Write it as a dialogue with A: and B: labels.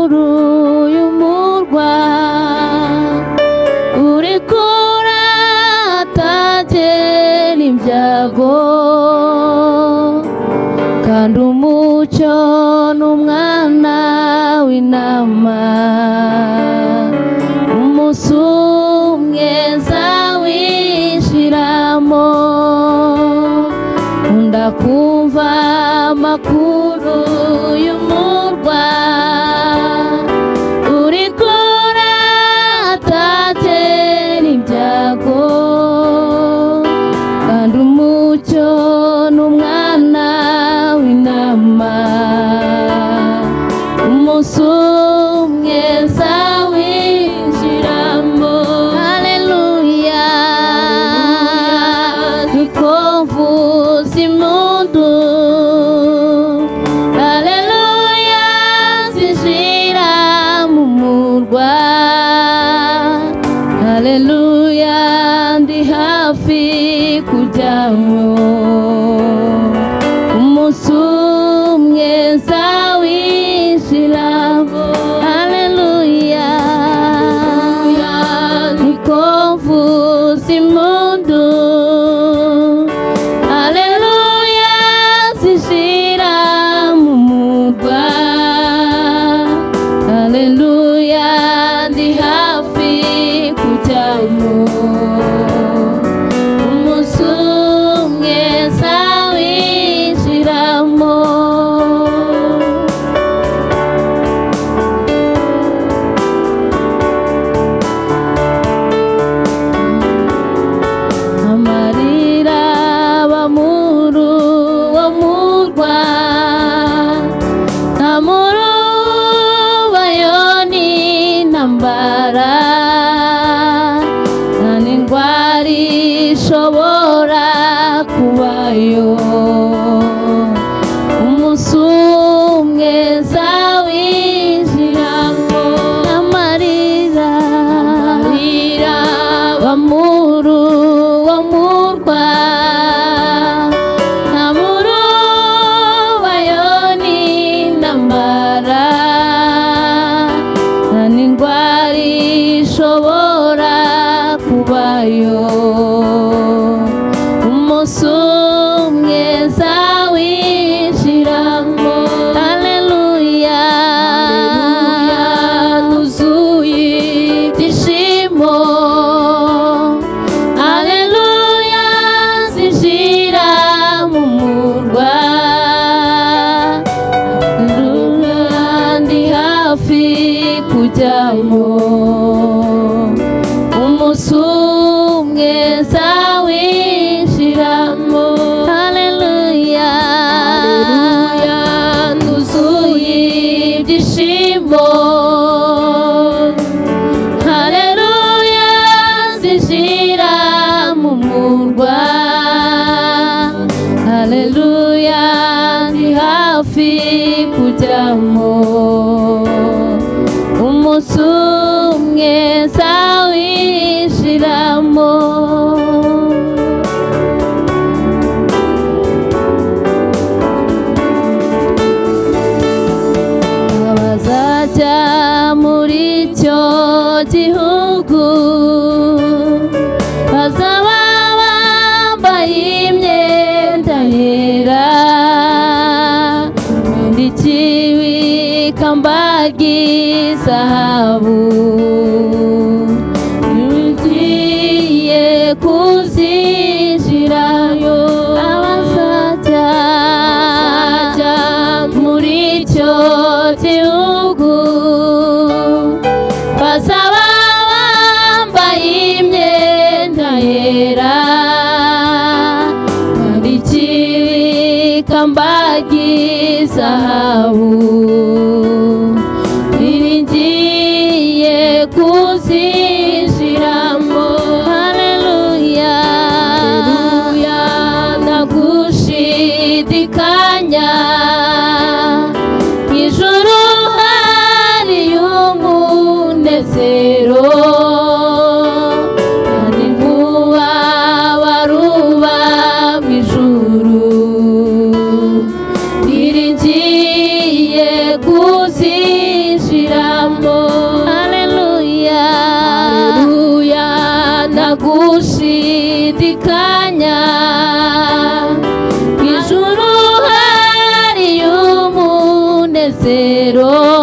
A: muri uyu murwa uri kuratagera ibyago kandi umucyo n'umwana w'intama umunsi umwe zawinjiramo ndakumva amakuru y'umurwa uri kuratagera ibyago kandi umucyo n'umwana w'intama umunsi umwe zawinjiramo. Haleluya dukomvuza impundu, haleluya zinjira mu murwa, haleluya ndi hafi kujyamo umunsi umwe zawinjiramo. Haleluya dukomvuza impundu, haleluya zinjira mu murwa, haleluya ndi hafi kujyamo umunsi umwe zawinjiramo. Amarira bamuru wo murwa namuru bayoni ntambara nta n'indwara ishobora kubayo umunsi umwe zawinjiramo. Amarira bamuru wo murwa namuru bayoni ntambara nta n'indwara ishobora kubayo umunsi umwe zawinjiramo. Haleluya nuzuye ibyishimo, haleluya zinjira mu murwa, haleluya ndi hafi kujyamo umunsi umwe zawinjiramo. Haleluya nuzuye ibyishimo, haleluya zinjira mu murwa, haleluya ndi hafi kujyamo umunsi umwe zawinjiramo. Abazajya muri icyo gihugu bazaba bambaye imyenda yera bindikiwe ikamba ry'izahabu, ugiye kuzinjirayo. Abazajya muri icyo gihugu bazaba bambaye imyenda yera bindikiwe ikamba ry'izahabu, iringiye kuzinjiramo. Haleluya nagushidikanya ijuru hari umunezero kandi vuba baruba mu ijuru, iringiye kuzinjira umunezero